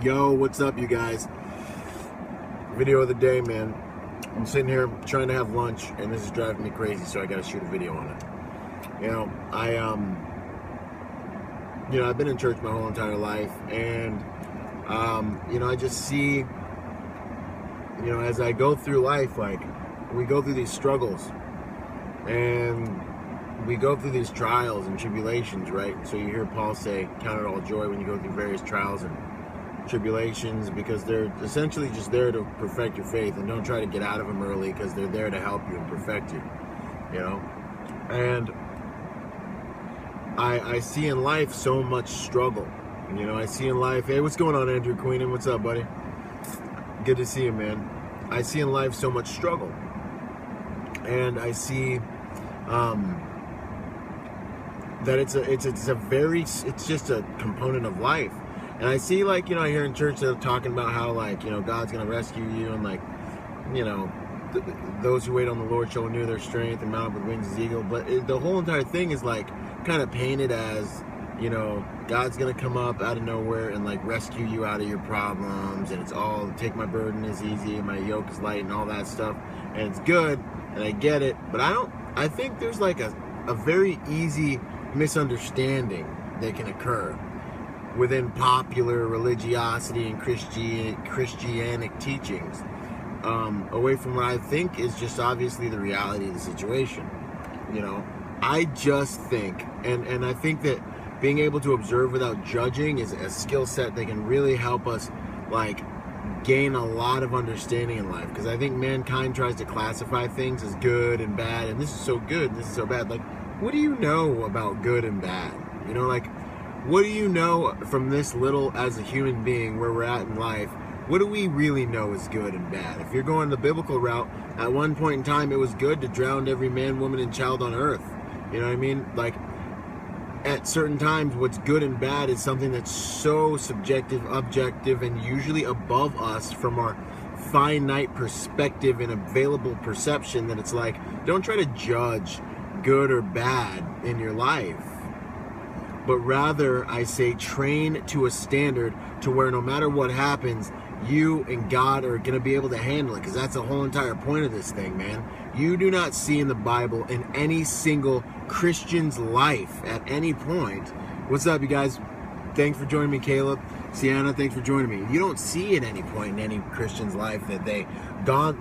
Yo, what's up, you guys? Video of the day, man. I'm sitting here trying to have lunch, and this is driving me crazy, so I gotta shoot a video on it. I've been in church my whole entire life, and I just see, as I go through life, like, we go through these struggles, and we go through these trials and tribulations, right? So you hear Paul say, count it all joy when you go through various trials and tribulations, because they're essentially just there to perfect your faith, and don't try to get out of them early, because they're there to help you and perfect you, and I see in life so much struggle. I see in life, hey, what's going on, Andrew Queenan? What's up, buddy? Good to see you, man. I see in life so much struggle, and I see that it's just a component of life. And I see, I hear in church they're talking about how, God's going to rescue you, and, those who wait on the Lord shall renew their strength and mount up with wings as eagle. But the whole entire thing is, kind of painted as, God's going to come up out of nowhere and, rescue you out of your problems. And it's all, take my burden is easy and my yoke is light and all that stuff. And it's good, and I get it. But I think there's, a very easy misunderstanding that can occur within popular religiosity and Christianic teachings, away from what I think is just obviously the reality of the situation. I just think, and I think that being able to observe without judging is a skill set that can really help us, gain a lot of understanding in life. Because I think mankind tries to classify things as good and bad, and this is so good, this is so bad. What do you know about good and bad? What do you know from this little, as a human being, where we're at in life? What do we really know is good and bad? If you're going the biblical route, at one point in time, it was good to drown every man, woman, and child on earth. You know what I mean? At certain times, what's good and bad is something that's so subjective, objective, and usually above us from our finite perspective and available perception, that it's don't try to judge good or bad in your life. But rather, I say, train to a standard to where no matter what happens, you and God are going to be able to handle it. Because that's the whole entire point of this thing, man. You do not see in the Bible, in any single Christian's life, at any point. What's up, you guys? Thanks for joining me, Caleb. Sienna, thanks for joining me. You don't see at any point in any Christian's life that they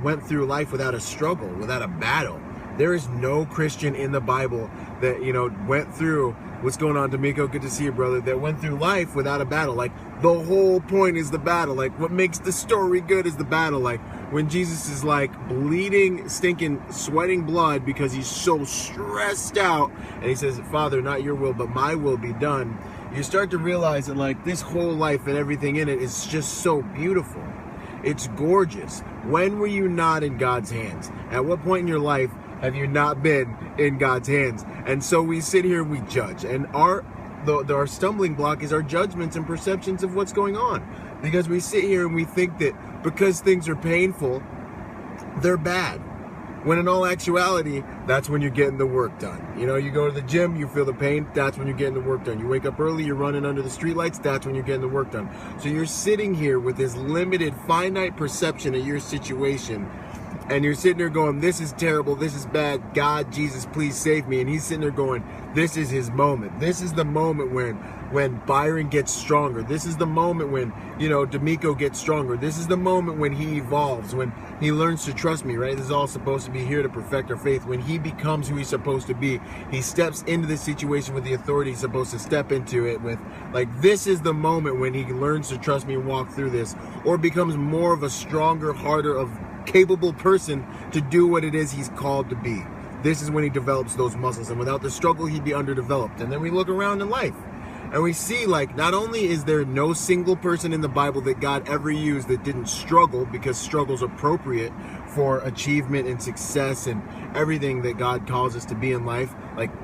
went through life without a struggle, without a battle. There is no Christian in the Bible that, went through, what's going on, D'Amico? Good to see you, brother, that went through life without a battle. The whole point is the battle. What makes the story good is the battle. When Jesus is, bleeding, stinking, sweating blood because he's so stressed out, and he says, Father, not your will, but my will be done. You start to realize that, this whole life and everything in it is just so beautiful. It's gorgeous. When were you not in God's hands? At what point in your life have you not been in God's hands? And so we sit here and we judge. And our stumbling block is our judgments and perceptions of what's going on. Because we sit here and we think that because things are painful, they're bad. When in all actuality, that's when you're getting the work done. You go to the gym, you feel the pain, that's when you're getting the work done. You wake up early, you're running under the streetlights, that's when you're getting the work done. So you're sitting here with this limited, finite perception of your situation, and you're sitting there going, this is terrible, this is bad, God, Jesus, please save me. And he's sitting there going, this is his moment. This is the moment when Byron gets stronger. This is the moment when, D'Amico gets stronger. This is the moment when he evolves, when he learns to trust me, right? This is all supposed to be here to perfect our faith. When he becomes who he's supposed to be, he steps into this situation with the authority he's supposed to step into it with. This is the moment when he learns to trust me and walk through this, or becomes more of a stronger, harder, capable person to do what it is he's called to be. This is when he develops those muscles, and without the struggle, he'd be underdeveloped. And then we look around in life, and we see, not only is there no single person in the Bible that God ever used that didn't struggle, because struggle's appropriate for achievement and success and everything that God calls us to be in life.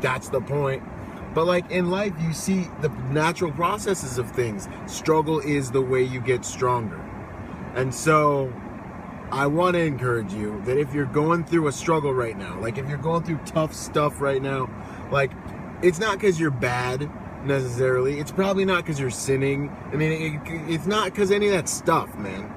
That's the point. But in life, you see the natural processes of things. Struggle is the way you get stronger. And so I want to encourage you that if you're going through a struggle right now, if you're going through tough stuff right now, it's not because you're bad. necessarily. It's probably not because you're sinning. I mean, it's not because any of that stuff, man.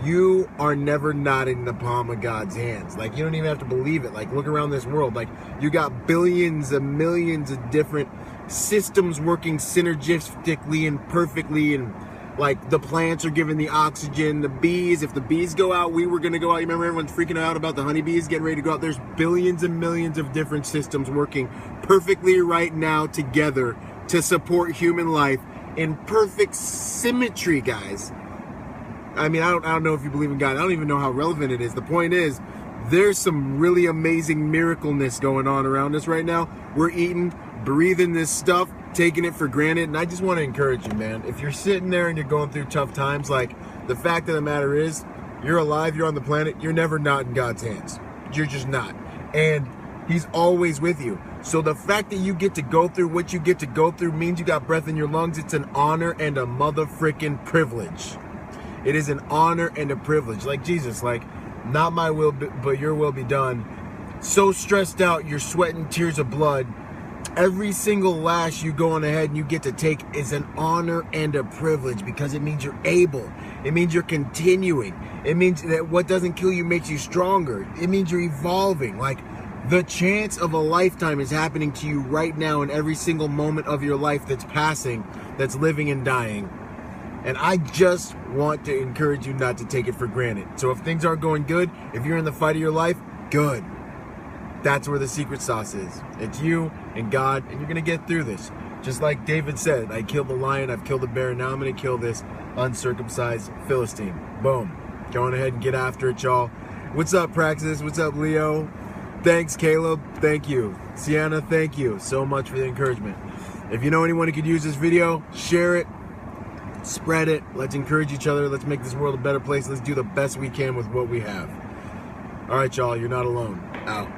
You are never not in the palm of God's hands. Like, you don't even have to believe it. Like, look around this world. Like, you got billions and millions of different systems working synergistically and perfectly, and like the plants are giving the oxygen, the bees, if the bees go out, we were going to go out. You remember everyone's freaking out about the honeybees getting ready to go out? There's billions and millions of different systems working perfectly right now together to support human life in perfect symmetry, guys. I mean, I don't know if you believe in God. I don't even know how relevant it is. The point is, there's some really amazing miracleness going on around us right now. We're eating, breathing this stuff, taking it for granted. And I just want to encourage you, man. If you're sitting there and you're going through tough times, like, the fact of the matter is, you're alive, you're on the planet, you're never not in God's hands. You're just not. And He's always with you. So the fact that you get to go through what you get to go through means you got breath in your lungs. It's an honor and a mother-frickin' privilege. It is an honor and a privilege. Like Jesus, like, not my will, but your will be done. So stressed out, you're sweating tears of blood. Every single lash you go on ahead and you get to take is an honor and a privilege, because it means you're able. It means you're continuing. It means that what doesn't kill you makes you stronger. It means you're evolving. Like, the chance of a lifetime is happening to you right now in every single moment of your life that's passing, that's living and dying. And I just want to encourage you not to take it for granted. So if things aren't going good, if you're in the fight of your life, good. That's where the secret sauce is. It's you and God, and you're going to get through this. Just like David said, I killed the lion, I've killed the bear, now I'm going to kill this uncircumcised Philistine. Boom. Going ahead and get after it, y'all. What's up, Praxis? What's up, Leo? Thanks, Caleb. Thank you. Sienna, thank you so much for the encouragement. If you know anyone who could use this video, share it. Spread it. Let's encourage each other. Let's make this world a better place. Let's do the best we can with what we have. All right, y'all. You're not alone. Out.